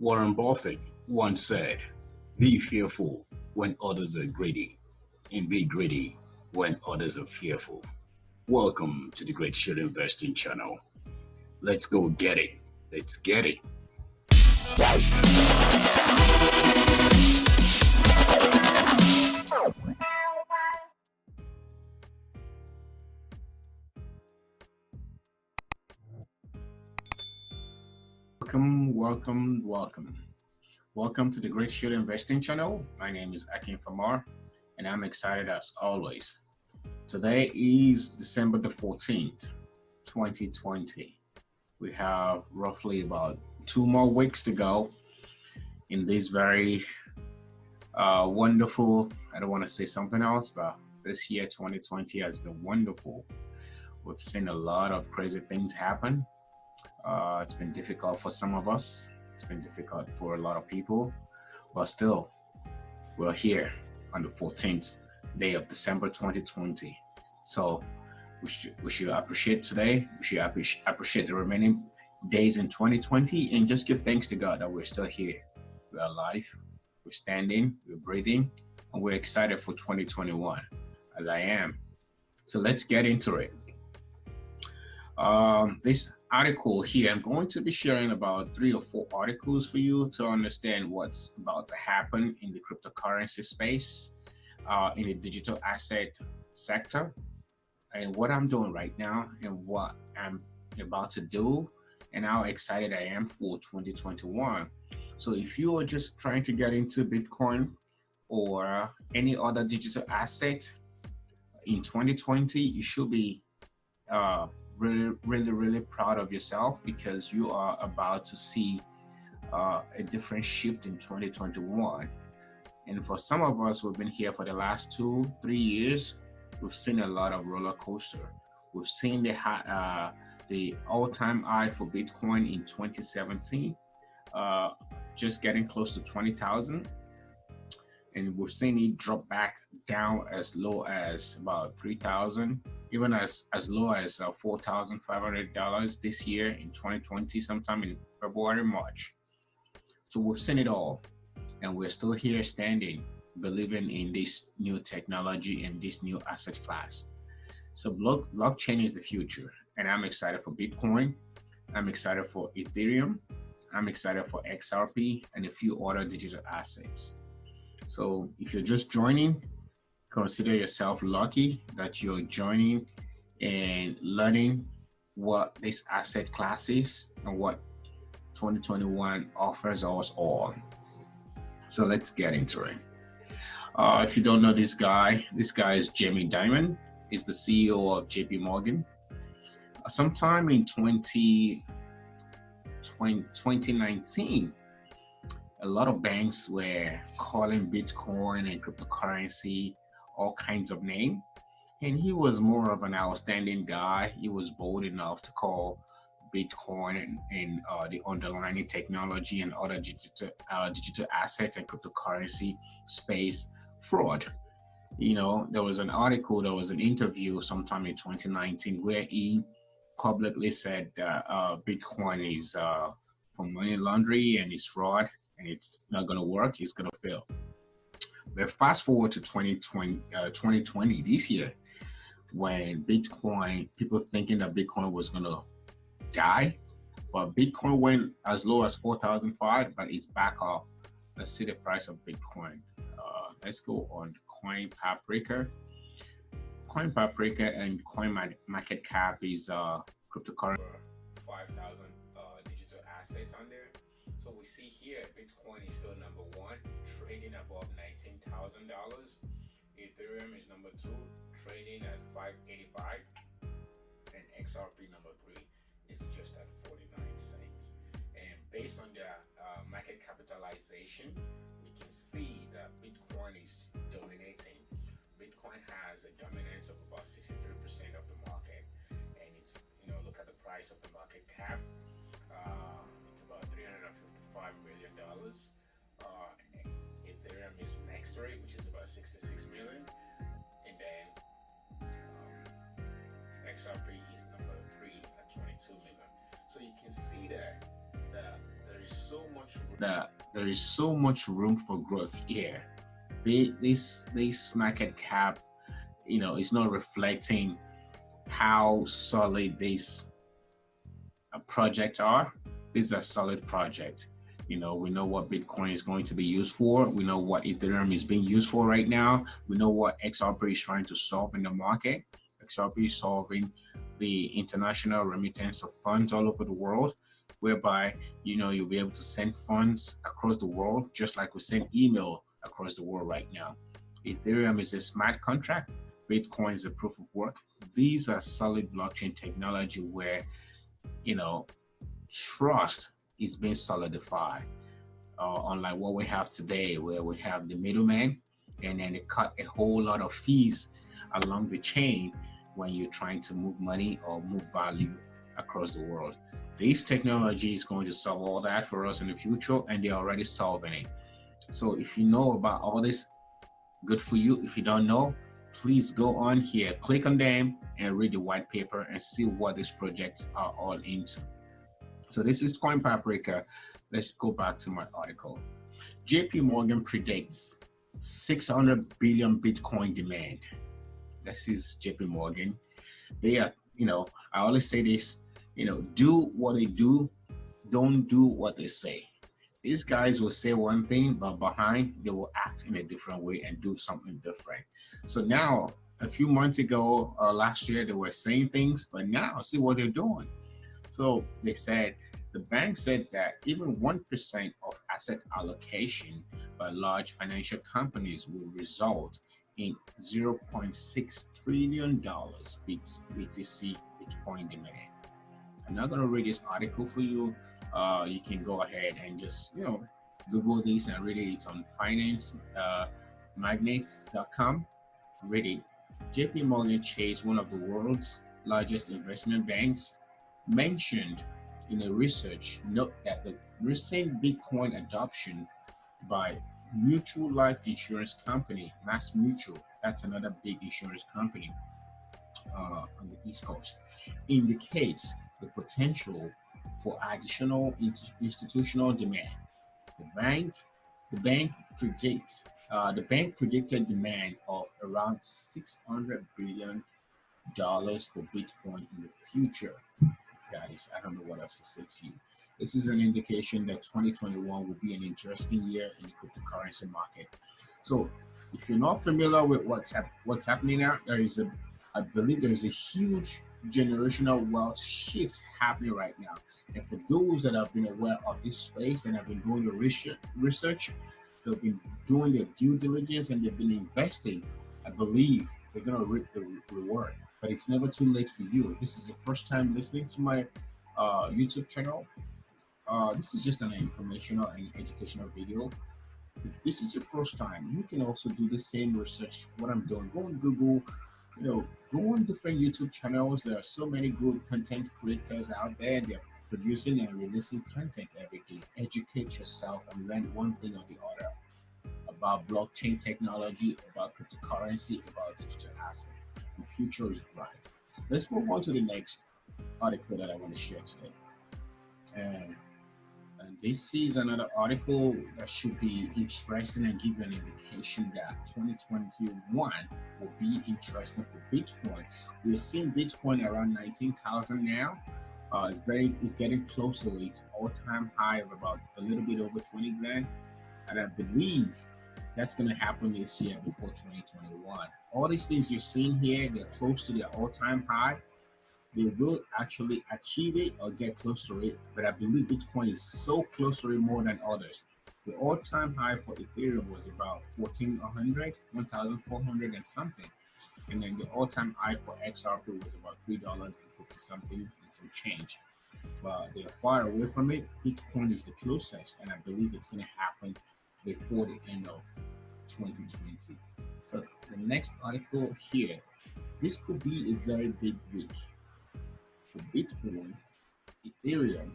Warren Buffett once said, be fearful when others are greedy, and be greedy when others are fearful. Welcome to the Great Short Investing channel. Let's go get it. Let's get it. Welcome. Welcome to the Great Short Investing channel. My name is Akin Famar, and I'm excited as always. Today is December the 14th, 2020. We have roughly about 2 more weeks to go in this very wonderful, I don't want to say something else, but this year 2020 has been wonderful. We've seen a lot of crazy things happen. It's been difficult for some of us. It's been difficult for a lot of people, but still, we're here on the 14th day of December 2020. So we should appreciate today. We should appreciate the remaining days in 2020 and just give thanks to God that we're still here. We're alive, we're standing, we're breathing, and we're excited for 2021, as I am. So let's get into it. This article here, I'm going to be sharing about 3 or 4 articles for you to understand what's about to happen in the cryptocurrency space, in the digital asset sector, and what I'm doing right now and what I'm about to do and how excited I am for 2021. So if you are just trying to get into Bitcoin or any other digital asset in 2020, you should be really proud of yourself because you are about to see a different shift in 2021. And for some of us who've been here for the last 2-3 years, we've seen a lot of roller coaster. We've seen the all-time high for Bitcoin in 2017, just getting close to 20,000. And we've seen it drop back down as low as about 3,000, even as low as $4,500 this year in 2020, sometime in February, March. So we've seen it all, and we're still here standing, believing in this new technology and this new asset class. So blockchain is the future, and I'm excited for Bitcoin. I'm excited for Ethereum. I'm excited for XRP and a few other digital assets. So if you're just joining, consider yourself lucky that you're joining and learning what this asset class is and what 2021 offers us all. So let's get into it. If you don't know this guy is Jamie Dimon. He's the CEO of JP Morgan. Sometime in 2019, a lot of banks were calling Bitcoin and cryptocurrency all kinds of names. And he was more of an outstanding guy. He was bold enough to call Bitcoin and the underlying technology and other digital asset and cryptocurrency space fraud. You know, there was an article, there was an interview sometime in 2019 where he publicly said that Bitcoin is for money laundering and it's fraud and it's not going to work, it's going to fail. But fast forward to 2020, this year, when Bitcoin, people thinking that Bitcoin was going to die, but Bitcoin went as low as 4,005, but it's back up. Let's see the price of Bitcoin. Let's go on CoinPaprika. CoinPaprika and CoinMarketCap is cryptocurrency. 5,000 digital assets on there. So we see here Bitcoin is still number 1, trading above $19,000. Ethereum is number 2, trading at $585, and XRP number 3 is just at 49 cents. And based on the market capitalization, we can see that Bitcoin is dominating. Bitcoin has a dominance of about 63% of the market, and it's, look at the price of the market cap. It's about $355 million. Ethereum is next to it, which is about 66 million, and then XRP is number 3 at 22 million. So you can see that there is there is so much room for growth here. This market cap, is not reflecting how solid these projects are. These are solid projects. We know what Bitcoin is going to be used for. We know what Ethereum is being used for right now. We know what XRP is trying to solve in the market. XRP is solving the international remittance of funds all over the world, whereby you'll be able to send funds across the world, just like we send email across the world right now. Ethereum is a smart contract. Bitcoin is a proof of work. These are solid blockchain technology where trust is being solidified, unlike what we have today, where we have the middleman, and then they cut a whole lot of fees along the chain when you're trying to move money or move value across the world. This technology is going to solve all that for us in the future, and they're already solving it. So if you know about all this, good for you. If you don't know, please go on here, click on them, and read the white paper and see what these projects are all into. So this is Coin Paprika. Let's go back to my article. JP Morgan predicts 600 billion Bitcoin demand. This is JP Morgan. They are, I always say this, do what they do, don't do what they say. These guys will say one thing, but behind they will act in a different way and do something different. So now, a few months ago, last year, they were saying things, but now see what they're doing. So they said, the bank said that even 1% of asset allocation by large financial companies will result in $0.6 trillion BTC Bitcoin demand. I'm not going to read this article for you. You can go ahead and just, Google this and read it. It's on financemagnates.com. Read it. JP Morgan Chase, one of the world's largest investment banks, mentioned in a research note that the recent Bitcoin adoption by mutual life insurance company, Mass Mutual, that's another big insurance company on the East Coast, indicates the potential for additional institutional demand. The bank predicted demand of around $600 billion for Bitcoin in the future. Guys, I don't know what else to say to you. This is an indication that 2021 will be an interesting year in the cryptocurrency market. So if you're not familiar with what's happening now, I believe there's a huge generational wealth shift happening right now. And for those that have been aware of this space and have been doing the research, they've been doing their due diligence and they've been investing, I believe they're going to reap the reward. But it's never too late for you. If this is your first time listening to my YouTube channel, this is just an informational and educational video. If this is your first time, you can also do the same research, what I'm doing. Go on Google, go on different YouTube channels. There are so many good content creators out there. They're producing and releasing content every day. Educate yourself and learn one thing or the other about blockchain technology, about cryptocurrency, about digital assets. The future is bright. Let's move on to the next article that I want to share today. And this is another article that should be interesting and give you an indication that 2021 will be interesting for Bitcoin. We're seeing Bitcoin around 19,000 now. It's getting close to its all-time high of about a little bit over 20 grand. And I believe that's going to happen this year before 2021. All these things you're seeing here, they're close to their all-time high. They will actually achieve it or get close to it, but I believe Bitcoin is so close to it more than others. The all-time high for Ethereum was about 1,400 and something. And then the all-time high for XRP was about $3.50 something and some change. But they're far away from it. Bitcoin is the closest, and I believe it's going to happen before the end of 2020. So the next article here, this could be a very big week for Bitcoin, Ethereum,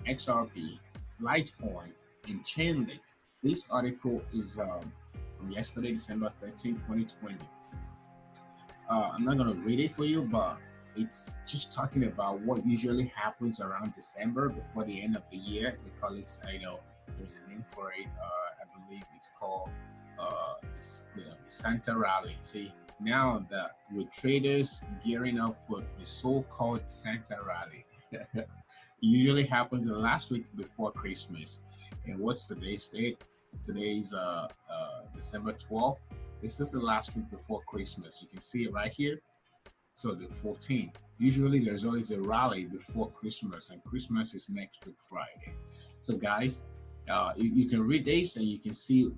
XRP, Litecoin, and Chainlink. This article is from yesterday, December 13, 2020. I'm not going to read it for you, but it's just talking about what usually happens around December before the end of the year. They call it, there's a name for it. I believe it's called the Santa Rally. See, now that with traders gearing up for the so-called Santa Rally, it usually happens the last week before Christmas. And what's today's date? Today's December 12th. This is the last week before Christmas. You can see it right here. So the 14th. Usually there's always a rally before Christmas, and Christmas is next week Friday. So guys, you can read this and you can see,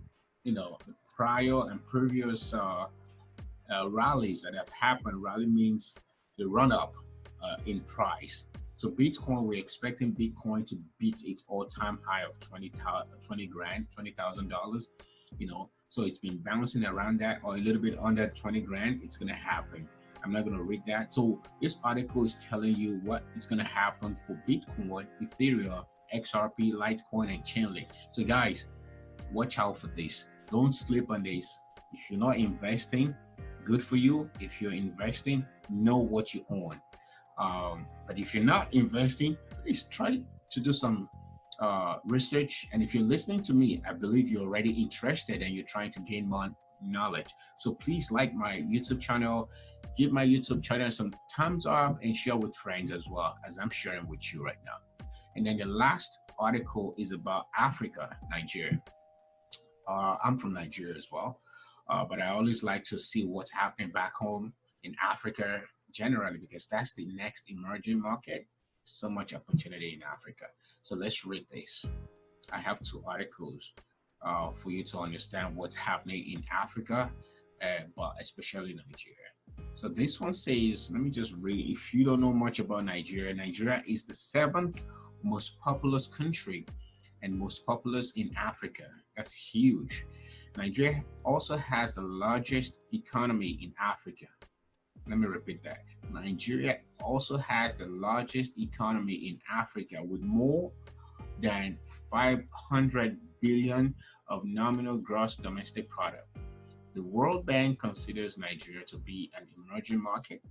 the prior and previous rallies that have happened. Rally means the run up in price. So Bitcoin, we're expecting Bitcoin to beat its all-time high of 20 grand, $20,000. So it's been bouncing around that or a little bit under 20 grand. It's gonna happen. I'm not gonna read that. So this article is telling you what is gonna happen for Bitcoin, Ethereum, XRP, Litecoin, and Chainlink. So guys, watch out for this. Don't sleep on this. If you're not investing, good for you. If you're investing, know what you own. But if you're not investing, please try to do some research. And if you're listening to me, I believe you're already interested and you're trying to gain more knowledge. So please like my YouTube channel, give my YouTube channel some thumbs up, and share with friends as well, as I'm sharing with you right now. And then the last article is about Africa, Nigeria. I'm from Nigeria as well, but I always like to see what's happening back home in Africa generally, because that's the next emerging market. So much opportunity in Africa. So let's read this. I have two articles for you to understand what's happening in Africa, but especially Nigeria. So this one says, let me just read. If you don't know much about Nigeria, Nigeria is the 7th most populous country and most populous in Africa. That's huge. Nigeria also has the largest economy in Africa. Let me repeat that. Nigeria also has the largest economy in Africa with more than 500 billion of nominal gross domestic product. The World Bank considers Nigeria to be an emerging market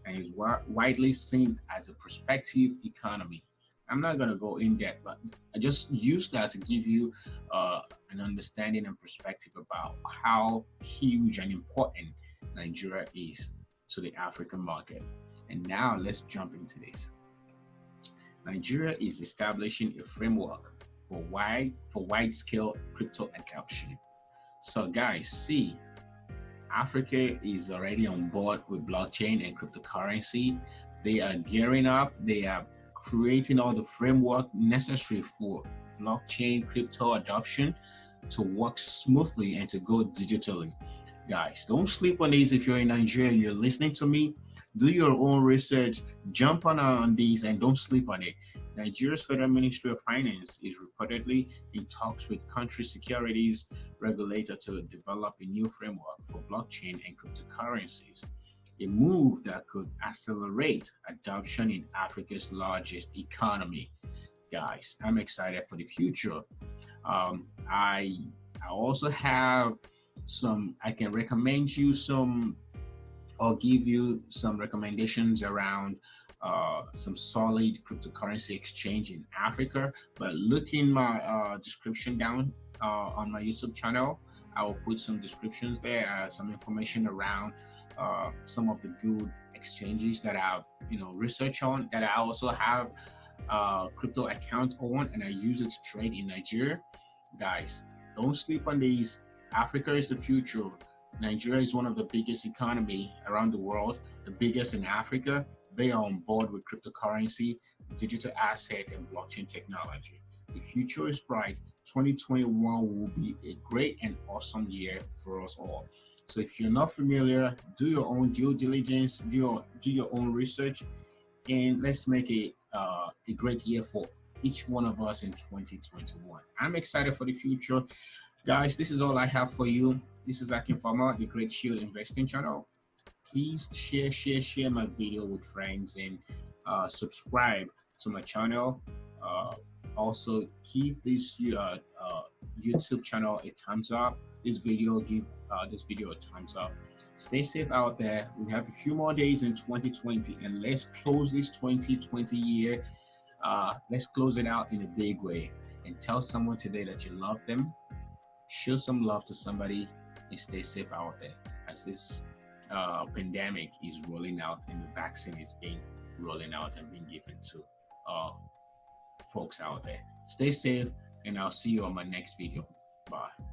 and is widely seen as a prospective economy. I'm not going to go in depth, but I just use that to give you an understanding and perspective about how huge and important Nigeria is to the African market. And now let's jump into this. Nigeria is establishing a framework for wide-scale crypto adoption. So guys, see, Africa is already on board with blockchain and cryptocurrency. They are gearing up. They are creating all the framework necessary for blockchain crypto adoption to work smoothly and to go digitally. Guys, don't sleep on these. If you're in Nigeria, you're listening to me, do your own research, jump on these, and don't sleep on it. Nigeria's Federal Ministry of Finance is reportedly in talks with country securities regulator to develop a new framework for blockchain and cryptocurrencies, a move that could accelerate adoption in Africa's largest economy. Guys, I'm excited for the future. I also have I can recommend you some, or give you some recommendations around some solid cryptocurrency exchange in Africa. But look in my description down on my YouTube channel. I will put some descriptions there, some information around some of the good exchanges that I've researched on, that I also have crypto account on, and I use it to trade in Nigeria. Guys, don't sleep on these. Africa is the future. Nigeria is one of the biggest economy around the world, the biggest in Africa. They are on board with cryptocurrency, digital asset, and blockchain technology. The future is bright. 2021 will be a great and awesome year for us all. So if you're not familiar, do your own due diligence, do your own research, and let's make a great year for each one of us in 2021. I'm excited for the future. Guys, this is all I have for you. This is Akin Farmer, the Great Shield Investing Channel. Please share my video with friends, and subscribe to my channel. Also, give this YouTube channel a thumbs up. this video, give this video a thumbs up. Stay safe out there. We have a few more days in 2020, and let's close this 2020 year. Let's close it out in a big way, and tell someone today that you love them. Show some love to somebody, and stay safe out there as this pandemic is rolling out and the vaccine is being rolling out and being given to folks out there. Stay safe, and I'll see you on my next video. Bye.